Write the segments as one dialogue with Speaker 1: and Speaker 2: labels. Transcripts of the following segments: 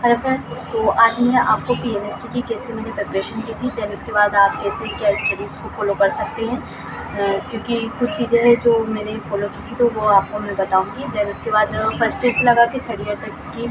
Speaker 1: Hello friends, तो आज मैं आपको पीएनएसटी की कैसे मैंने प्रिपरेशन की थी, देन उसके बाद आप कैसे क्या स्टडीज़ को फॉलो कर सकते हैं। क्योंकि कुछ चीज़ें हैं जो मैंने फॉलो की थी तो वो आपको मैं बताऊंगी। देन उसके बाद फर्स्ट ईयर से लगा के थर्ड ईयर तक की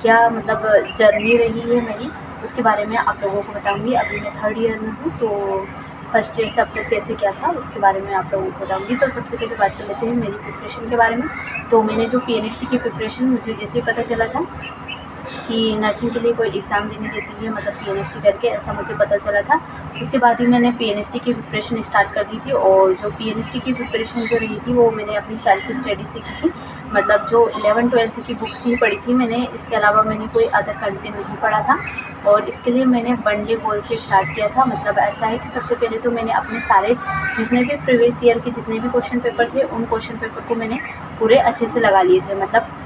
Speaker 1: क्या मतलब जर्नी रही है मेरी, उसके बारे में आप लोगों को बताऊंगी। अभी मैं थर्ड ईयर में हूँ, तो फर्स्ट ईयर से अब तक कैसे क्या था उसके बारे में आप लोगों को बताऊंगी। तो सबसे पहले बात कर लेते हैं मेरी प्रिपरेशन के बारे में। तो मैंने जो पीएनएसटी की प्रिपरेशन, मुझे जैसे ही पता चला था कि नर्सिंग के लिए कोई एग्ज़ाम देनी रहती है, मतलब पीएनएसटी करके, ऐसा मुझे पता चला था। उसके बाद ही मैंने पीएनएसटी की प्रिपरेशन स्टार्ट कर दी थी। और जो पीएनएसटी की प्रिपरेशन जो रही थी वो मैंने अपनी सेल्फ स्टडी से की थी, मतलब जो 11-12 की बुक्स ही पढ़ी थी मैंने। इसके अलावा मैंने कोई अदर कंटेंट नहीं पढ़ा था। और इसके लिए मैंने वन डे गोल से स्टार्ट किया था। मतलब ऐसा है कि सबसे पहले तो मैंने अपने सारे जितने भी प्रीवियस ईयर के जितने भी क्वेश्चन पेपर थे, उन क्वेश्चन पेपर को मैंने पूरे अच्छे से लगा लिए थे। मतलब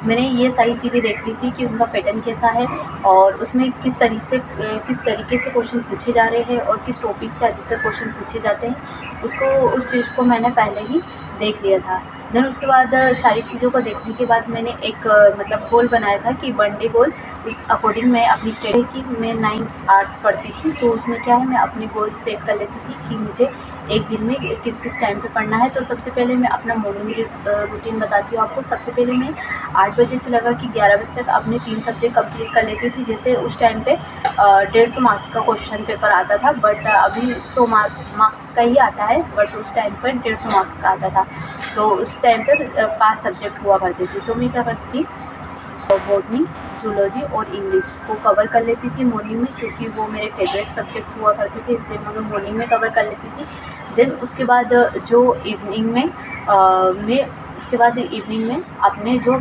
Speaker 1: मैंने ये सारी चीज़ें देख ली थी कि उनका पैटर्न कैसा है और उसमें किस तरीके से क्वेश्चन पूछे जा रहे हैं और किस टॉपिक से अधिकतर क्वेश्चन पूछे जाते हैं, उस चीज़ को मैंने पहले ही देख लिया था। देन उसके बाद सारी चीज़ों को देखने के बाद मैंने एक मतलब गोल बनाया था कि वन डे गोल, उस अकॉर्डिंग मैं अपनी स्टडी की, मैं 9 आवर्स पढ़ती थी, तो उसमें क्या है, मैं अपने गोल सेट कर लेती थी कि मुझे एक दिन में किस किस टाइम पे पढ़ना है। तो सबसे पहले मैं अपना मॉर्निंग रूटीन बताती हूँ आपको। सबसे पहले मैं 8 बजे से लगा कि 11 बजे तक अपने 3 सब्जेक्ट कंप्लीट कर लेती थी। जैसे उस टाइम पे 150 मार्क्स का क्वेश्चन पेपर आता था, बट अभी 100 मार्क्स का ही आता है, बट उस टाइम पर 150 मार्क्स का आता था। तो उस टाइम पर 5 सब्जेक्ट हुआ करते थे। तो मैं क्या करती थी, बॉटनी, जूलॉजी और इंग्लिश को कवर कर लेती थी मॉर्निंग में, क्योंकि वो मेरे फेवरेट सब्जेक्ट हुआ करते थे, इसलिए मैं मॉर्निंग में कवर कर लेती थी। देन उसके बाद जो इवनिंग में अपने जो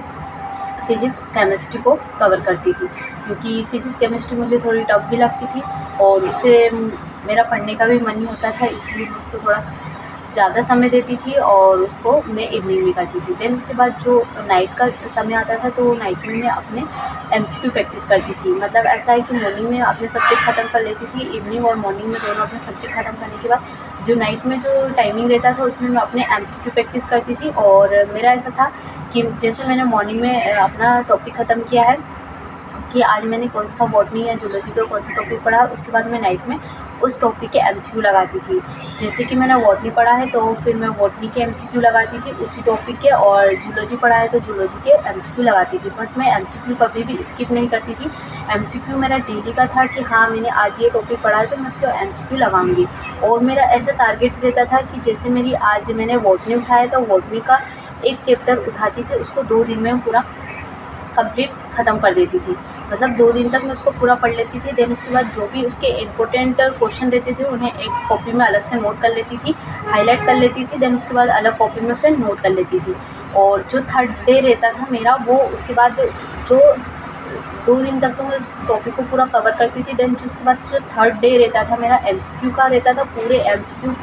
Speaker 1: फिज़िक्स केमिस्ट्री को कवर करती थी, क्योंकि फिज़िक्स केमिस्ट्री मुझे थोड़ी टफ भी लगती थी और उससे मेरा पढ़ने का भी मन नहीं होता था, इसलिए मैं उसको थोड़ा ज़्यादा समय देती थी और उसको मैं इवनिंग में करती थी। देन उसके बाद जो नाइट का समय आता था, तो नाइट में मैं अपने एमसीक्यू प्रैक्टिस करती थी। मतलब ऐसा है कि मॉर्निंग में अपने सब्जेक्ट ख़त्म कर लेती थी, इवनिंग और मॉर्निंग में दोनों अपने सब्जेक्ट ख़त्म करने के बाद जो नाइट में जो टाइमिंग रहता था उसमें मैं अपने एमसीक्यू प्रैक्टिस करती थी। और मेरा ऐसा था कि जैसे मैंने मॉर्निंग में अपना टॉपिक ख़त्म किया है कि आज मैंने कौन सा बॉटनी या जूलॉजी का कौन सा टॉपिक पढ़ा, उसके बाद मैं नाइट में उस टॉपिक के एमसीक्यू लगाती थी। जैसे कि मैंने बॉटनी पढ़ा है तो फिर मैं बॉटनी के एमसीक्यू लगाती थी उसी टॉपिक के, और जूलॉजी पढ़ा है तो जूलॉजी के एमसीक्यू लगाती थी। बट मैं एमसीक्यू कभी भी स्किप नहीं करती थी। एमसीक्यू मेरा डेली का था कि हाँ, मैंने आज ये टॉपिक पढ़ा है तो मैं उसको एमसीक्यू लगाऊंगी। और मेरा ऐसा टारगेट रहता था कि जैसे मेरी आज मैंने बॉटनी उठाया तो बॉटनी का एक चैप्टर उठाती थी, उसको 2 दिन में पूरा कंप्लीट ख़त्म कर देती थी। मतलब 2 दिन तक मैं उसको पूरा पढ़ लेती थी। देन उसके बाद जो भी उसके इम्पोर्टेंट क्वेश्चन रहते थे उन्हें एक कॉपी में अलग से नोट कर लेती थी, हाईलाइट कर लेती थी। देन उसके बाद अलग कॉपी में उसे नोट कर लेती थी। और जो थर्ड डे रहता था मेरा, वो उसके बाद जो 2 दिन तक तो मैं उस टॉपिक को पूरा कवर करती थी। देन उसके बाद जो थर्ड डे रहता था मेरा एमसीक्यू का रहता था। पूरे एमसीक्यू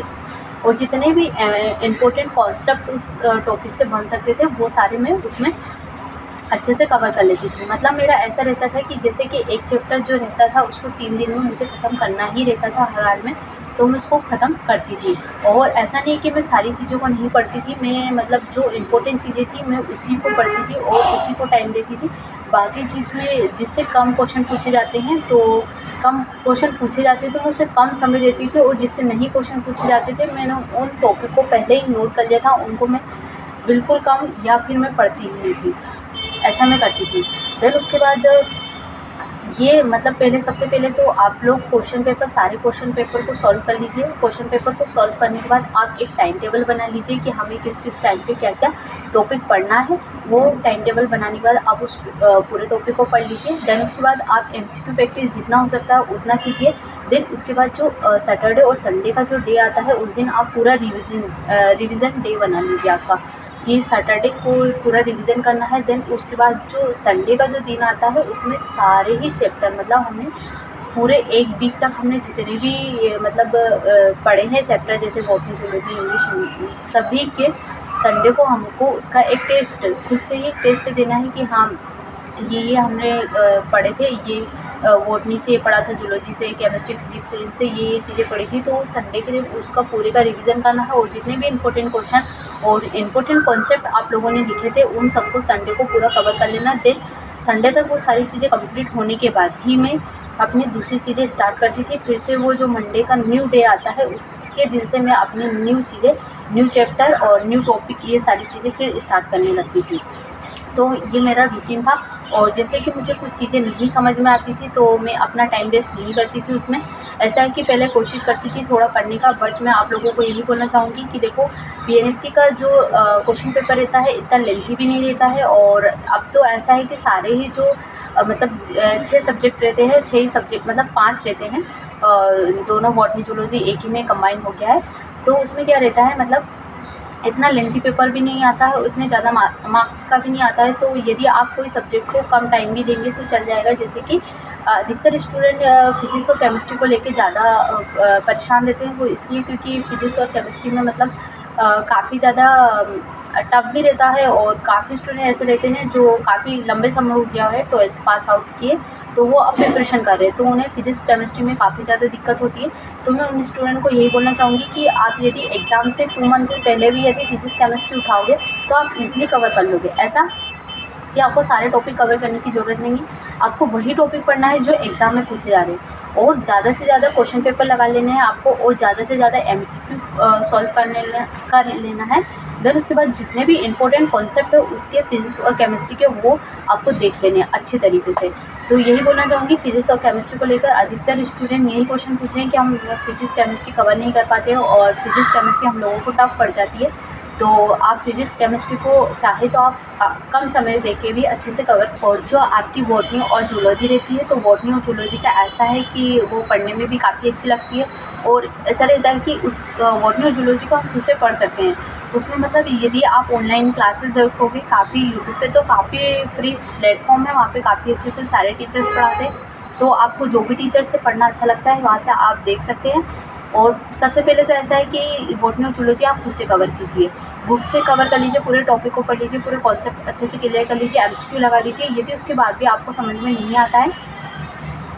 Speaker 1: और जितने भी इम्पोर्टेंट कॉन्सेप्ट उस टॉपिक से बन सकते थे वो सारे मैं उसमें अच्छे से कवर कर लेती थी। मतलब मेरा ऐसा रहता था कि जैसे कि एक चैप्टर जो रहता था उसको 3 दिन में मुझे ख़त्म करना ही रहता था हर हाल में, तो मैं उसको ख़त्म करती थी। और ऐसा नहीं कि मैं सारी चीज़ों को नहीं पढ़ती थी, मैं मतलब जो इम्पोर्टेंट चीज़ें थी मैं उसी को पढ़ती थी और उसी को टाइम देती थी। बाकी चीज़ में जिससे कम क्वेश्चन पूछे जाते हैं तो कम क्वेश्चन पूछे जाते थे तो मैं उसे कम समय देती थी, और जिससे नहीं क्वेश्चन पूछे जाते थे मैंने उन टॉपिक को पहले ही नोट कर लिया था, उनको मैं बिल्कुल कम या फिर मैं पढ़ती ही नहीं थी, ऐसा मैं करती थी। देन उसके बाद ये मतलब सबसे पहले तो आप लोग सारे क्वेश्चन पेपर को सॉल्व कर लीजिए। क्वेश्चन पेपर को सॉल्व करने के बाद आप एक टाइम टेबल बना लीजिए कि हमें किस किस टाइम पे क्या क्या टॉपिक पढ़ना है। वो टाइम टेबल बनाने के बाद आप उस पूरे टॉपिक को पढ़ लीजिए। देन उसके बाद आप एमसीक्यू प्रैक्टिस जितना हो सकता है उतना कीजिए। देन उसके बाद जो सैटरडे और संडे का जो डे आता है उस दिन आप पूरा रिविज़न डे बना लीजिए आपका, कि सैटरडे को पूरा रिवीजन करना है। देन उसके बाद जो संडे का जो दिन आता है उसमें सारे ही चैप्टर, मतलब हमने पूरे एक वीक तक हमने जितने भी मतलब पढ़े हैं चैप्टर, जैसे बॉटनी, जूलॉजी, इंग्लिश, सभी के संडे को हमको उसका एक टेस्ट, खुद से ही टेस्ट देना है कि हाँ ये हमने पढ़े थे, ये बॉटनी से ये पढ़ा था, जूलॉजी से, केमिस्ट्री, फिजिक्स से, इनसे ये चीज़ें पढ़ी थी। तो संडे के दिन उसका पूरे का रिवीजन करना है और जितने भी इंपॉर्टेंट क्वेश्चन और इम्पोर्टेंट कॉन्सेप्ट आप लोगों ने लिखे थे उन सबको संडे को पूरा कवर कर लेना। देन संडे तक वो सारी चीज़ें कंप्लीट होने के बाद ही मैं अपनी दूसरी चीज़ें स्टार्ट करती थी। फिर से वो जो मंडे का न्यू डे आता है उसके दिन से मैं अपनी न्यू चीज़ें, न्यू चैप्टर और न्यू टॉपिक, ये सारी चीज़ें फिर स्टार्ट करने लगती थी। तो ये मेरा रूटीन था। और जैसे कि मुझे कुछ चीज़ें नहीं समझ में आती थी तो मैं अपना टाइम वेस्ट नहीं करती थी उसमें। ऐसा है कि पहले कोशिश करती थी थोड़ा पढ़ने का, बट मैं आप लोगों को यही बोलना चाहूँगी कि देखो, पीएनएसटी का जो क्वेश्चन पेपर रहता है इतना लेंथी भी नहीं रहता है। और अब तो ऐसा है कि सारे ही जो मतलब 6 सब्जेक्ट रहते हैं, 6 ही सब्जेक्ट मतलब 5 रहते हैं, दोनों बॉटनी जूलॉजी एक ही में कंबाइन हो गया है। तो उसमें क्या रहता है, मतलब इतना लेंथी पेपर भी नहीं आता है और इतने ज़्यादा मार्क्स का भी नहीं आता है। तो यदि आप कोई सब्जेक्ट को कम टाइम भी देंगे तो चल जाएगा। जैसे कि अधिकतर स्टूडेंट फिजिक्स और केमिस्ट्री को लेके ज़्यादा परेशान रहते हैं। वो इसलिए क्योंकि फिजिक्स और केमिस्ट्री में मतलब काफ़ी ज़्यादा टफ भी रहता है। और काफ़ी स्टूडेंट ऐसे रहते हैं जो काफ़ी लंबे समय हो गया है 12th पास आउट किए, तो वो अब प्रिपरेशन कर रहे हैं, तो उन्हें फिजिक्स केमिस्ट्री में काफ़ी ज़्यादा दिक्कत होती है। तो मैं उन स्टूडेंट को यही बोलना चाहूँगी कि आप यदि एग्ज़ाम से 2 मंथ पहले भी यदि फिजिक्स केमिस्ट्री उठाओगे तो आप ईज़िली कवर कर लोगे। ऐसा कि आपको सारे टॉपिक कवर करने की ज़रूरत नहीं है। आपको वही टॉपिक पढ़ना है जो एग्ज़ाम में पूछे जा रहे हैं, और ज़्यादा से ज़्यादा क्वेश्चन पेपर लगा लेने हैं आपको, और ज़्यादा से ज़्यादा एमसीक्यू सॉल्व कर लेना है। देन उसके बाद जितने भी इंपॉर्टेंट कॉन्सेप्ट है उसके फिजिक्स और केमिस्ट्री के, वो आपको देख लेने हैं अच्छी तरीके से। तो यही बोलना चाहूँगी, फिजिक्स और केमिस्ट्री को लेकर अधिकतर स्टूडेंट यही क्वेश्चन पूछे हैं कि हम फिजिक्स केमिस्ट्री कवर नहीं कर पाते हैं और फिजिक्स केमिस्ट्री हम लोगों को टफ पड़ जाती है। तो आप फिजिक्स केमिस्ट्री को चाहे तो आप कम समय देके भी अच्छे से कवर। और जो आपकी बॉटनी और जूलॉजी रहती है, तो बॉटनी और जूलॉजी का ऐसा है कि वो पढ़ने में भी काफ़ी अच्छी लगती है। और ऐसा रहता है कि उस बॉटनी और जूलॉजी को हम खुद से पढ़ सकते हैं। उसमें मतलब यदि आप ऑनलाइन क्लासेस देखोगे, काफ़ी यूट्यूब पे तो काफ़ी फ्री प्लेटफॉर्म है, वहाँ पे काफ़ी अच्छे से सारे टीचर्स पढ़ाते हैं। तो आपको जो भी टीचर से पढ़ना अच्छा लगता है वहाँ से आप देख सकते हैं। और सबसे पहले तो ऐसा है कि बॉटनी और जूलॉजी आप खुद से कवर कीजिए, बुक से कवर कर लीजिए, पूरे टॉपिक को पढ़ लीजिए, पूरे कॉन्सेप्ट अच्छे से क्लियर कर लीजिए, एमसीक्यू लगा लीजिए। यदि उसके बाद भी आपको समझ में नहीं आता है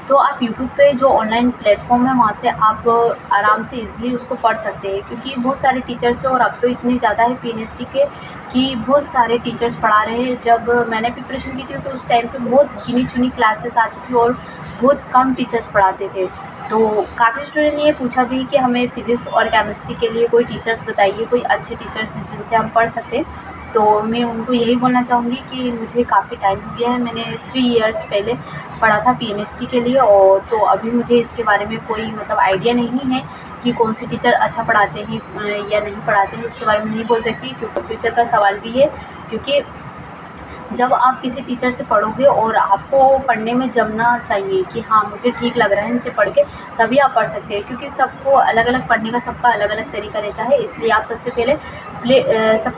Speaker 1: तो आप यूट्यूब पे जो ऑनलाइन प्लेटफॉर्म है वहाँ से आप आराम से इजीली उसको पढ़ सकते हैं, क्योंकि बहुत सारे टीचर्स हैं। और अब तो इतने ज़्यादा है पीएनएसटी के कि बहुत सारे टीचर्स पढ़ा रहे हैं। जब मैंने प्रिपरेशन की थी तो उस टाइम पे बहुत गिनी चुनी क्लासेस आती थी और बहुत कम टीचर्स पढ़ाते थे। तो काफ़ी स्टूडेंट ने ये पूछा भी कि हमें फिजिक्स और केमिस्ट्री के लिए कोई टीचर्स बताइए, कोई अच्छे टीचर्स जिनसे हम पढ़ सकते हैं। तो मैं उनको यही बोलना चाहूँगी कि मुझे काफ़ी टाइम हो गया है, मैंने 3 इयर्स पहले पढ़ा था पीएनएसटी के लिए। और तो अभी मुझे इसके बारे में कोई मतलब आइडिया नहीं है कि कौन से टीचर अच्छा पढ़ाते हैं या नहीं पढ़ाते हैं। इसके बारे में नहीं बोल सकती क्योंकि फ्यूचर का सवाल भी है। क्योंकि जब आप किसी टीचर से पढ़ोगे और आपको पढ़ने में जमना चाहिए कि हाँ मुझे ठीक लग रहा है इनसे पढ़ के, तभी आप पढ़ सकते हैं। क्योंकि सबको अलग अलग पढ़ने का सबका अलग अलग तरीका रहता है। इसलिए आप सबसे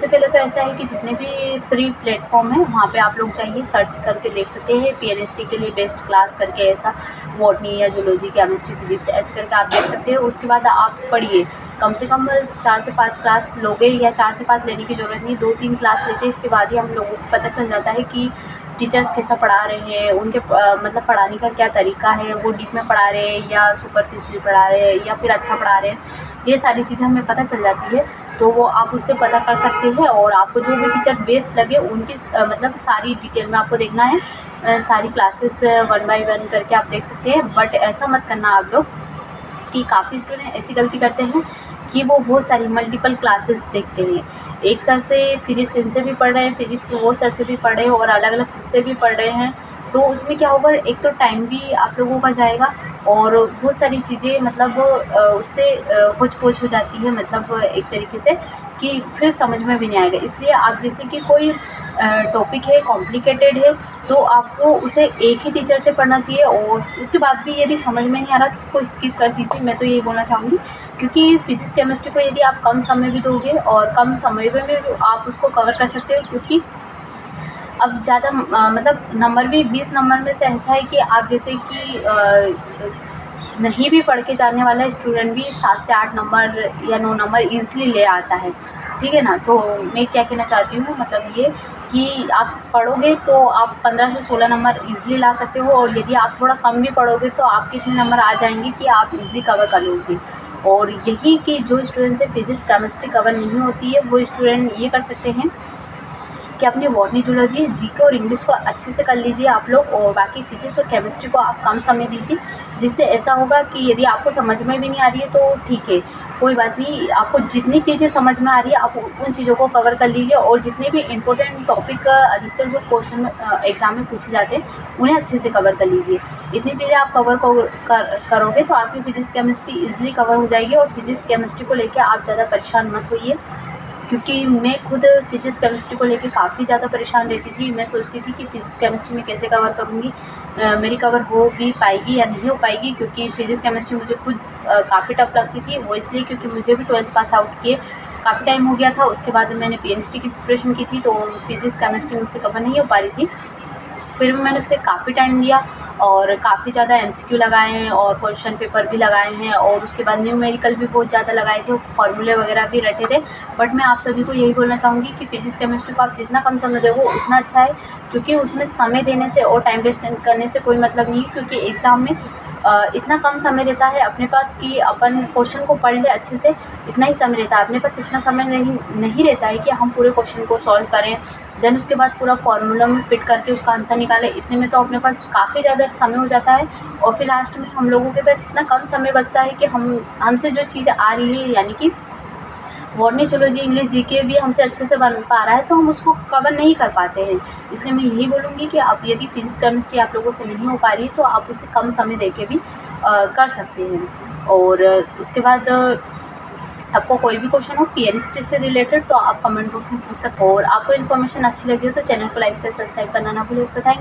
Speaker 1: पहले तो ऐसा है कि जितने भी फ्री प्लेटफॉर्म है वहाँ पे आप लोग जाइए, सर्च करके देख सकते हैं पीएनएसटी के लिए बेस्ट क्लास करके, ऐसा बॉटनी या जूलॉजी, केमिस्ट्री, फिजिक्स ऐसे करके आप देख सकते हैं। उसके बाद आप पढ़िए, कम से कम 4 से 5 क्लास लोगे, या 4 से 5 लेने की ज़रूरत नहीं, 2-3 क्लास लेते हैं। इसके बाद ही हम लोगों को पता चल जाता है कि टीचर्स कैसा पढ़ा रहे हैं, उनके मतलब पढ़ाने का क्या तरीका है, वो डीप में पढ़ा रहे हैं या सुपरफिशियल पढ़ा रहे हैं या फिर अच्छा पढ़ा रहे हैं, ये सारी चीज़ें हमें पता चल जाती है। तो वो आप उससे पता कर सकते हैं। और आपको जो भी टीचर बेस्ट लगे उनकी मतलब सारी डिटेल में आपको देखना है, सारी क्लासेस 1 बाय 1 करके आप देख सकते हैं। बट ऐसा मत करना आप लोग कि काफ़ी स्टूडेंट ऐसी गलती करते हैं कि वो बहुत सारी मल्टीपल क्लासेस देखते हैं। एक सर से फिजिक्स इनसे भी पढ़ रहे हैं, फिजिक्स वो सर से भी पढ़ रहे हैं और अलग अलग खुद से भी पढ़ रहे हैं। तो उसमें क्या होगा, एक तो टाइम भी आप लोगों का जाएगा और बहुत सारी चीज़ें मतलब उससे होच-पोच हो जाती है, मतलब एक तरीके से कि फिर समझ में भी नहीं आएगा। इसलिए आप जैसे कि कोई टॉपिक है, कॉम्प्लिकेटेड है, तो आपको उसे एक ही टीचर से पढ़ना चाहिए। और उसके बाद भी यदि समझ में नहीं आ रहा तो उसको स्किप कर दीजिए, मैं तो यही बोलना चाहूँगी। क्योंकि फिजिक्स केमिस्ट्री को यदि आप कम समय भी दोगे और कम समय में भी आप उसको कवर कर सकते हो। क्योंकि अब ज़्यादा मतलब नंबर भी 20 नंबर में से ऐसा है कि आप जैसे कि नहीं भी पढ़ के जाने वाला स्टूडेंट भी 7 से 8 नंबर या 9 नंबर ईज़िली ले आता है, ठीक है ना। तो मैं क्या कहना चाहती हूँ, मतलब ये कि आप पढ़ोगे तो आप 15 से 16 नंबर ईज़िली ला सकते हो, और यदि आप थोड़ा कम भी पढ़ोगे तो आपके इतने नंबर आ जाएंगे कि आप ईज़िली कवर कर लोगे। और यही कि जो स्टूडेंट से फिज़िक्स केमिस्ट्री कवर नहीं होती है, वो स्टूडेंट ये कर सकते हैं कि अपनी बॉटनी, जूलॉजी, जीके और इंग्लिश को अच्छे से कर लीजिए आप लोग, और बाकी फिजिक्स और केमिस्ट्री को आप कम समय दीजिए। जिससे ऐसा होगा कि यदि आपको समझ में भी नहीं आ रही है तो ठीक है, कोई बात नहीं, आपको जितनी चीज़ें समझ में आ रही है आप उन चीज़ों को कवर कर लीजिए, और जितने भी इंपॉर्टेंट टॉपिक अधिकतर जो क्वेश्चन एग्ज़ाम में पूछे जाते हैं उन्हें अच्छे से कवर कर लीजिए। इतनी चीज़ें आप करोगे तो आपकी फिजिक्स केमिस्ट्री ईजिली कवर हो जाएगी, और फिजिक्स केमिस्ट्री को लेकर आप ज़्यादा परेशान मत होइए, क्योंकि मैं खुद फिज़िक्स केमिस्ट्री को लेके काफ़ी ज़्यादा परेशान रहती थी। मैं सोचती थी कि फ़िज़िक्स केमिस्ट्री में कैसे कवर करूँगी, मेरी कवर हो भी पाएगी या नहीं हो पाएगी, क्योंकि फ़िज़िक्स केमिस्ट्री मुझे खुद काफ़ी टफ लगती थी। वो इसलिए क्योंकि मुझे भी 12th पास आउट किए काफ़ी टाइम हो गया था। उसके बाद मैंने पीएचडी की प्रिपरेशन की थी, तो फ़िज़िक्स केमिस्ट्री मुझसे कवर नहीं हो पा रही थी। फिर भी मैंने उसे काफ़ी टाइम दिया, और काफ़ी ज़्यादा एमसीक्यू लगाए हैं, और क्वेश्चन पेपर भी लगाए हैं, और उसके बाद न्यूमेरिकल भी बहुत ज़्यादा लगाए थे, फॉर्मूले वगैरह भी रटे थे। बट मैं आप सभी को यही बोलना चाहूँगी कि फिज़िक्स केमिस्ट्री को आप जितना कम समय दोगे उतना अच्छा है, क्योंकि उसमें समय देने से और टाइम वेस्ट करने से कोई मतलब नहीं है, क्योंकि एग्ज़ाम में इतना कम समय रहता है अपने पास कि अपन क्वेश्चन को पढ़ ले अच्छे से। इतना ही समय रहता है अपने पास, इतना समय नहीं रहता है कि हम पूरे क्वेश्चन को सॉल्व करें, देन उसके बाद पूरा फार्मूला में फिट करके उसका आंसर निकालें। इतने में तो अपने पास काफ़ी ज़्यादा समय हो जाता है, और फिर लास्ट में हम लोगों के पास इतना कम समय बचता है कि हमसे जो चीज़ आ रही है, यानी कि बॉटनी, जूलॉजी, इंग्लिश, जीके भी हमसे अच्छे से बन पा रहा है, तो हम उसको कवर नहीं कर पाते हैं। इसलिए मैं यही बोलूँगी कि आप यदि फिज़िक्स केमिस्ट्री आप लोगों से नहीं हो पा रही है तो आप उसे कम समय देके भी कर सकते हैं। और उसके बाद आपको कोई भी क्वेश्चन हो पीएचडी से रिलेटेड तो आप कमेंट बॉक्स में पूछ सकते हो। और आपको इन्फॉर्मेशन अच्छी लगी हो तो चैनल को लाइक से सब्सक्राइब करना ना भूलें। So thank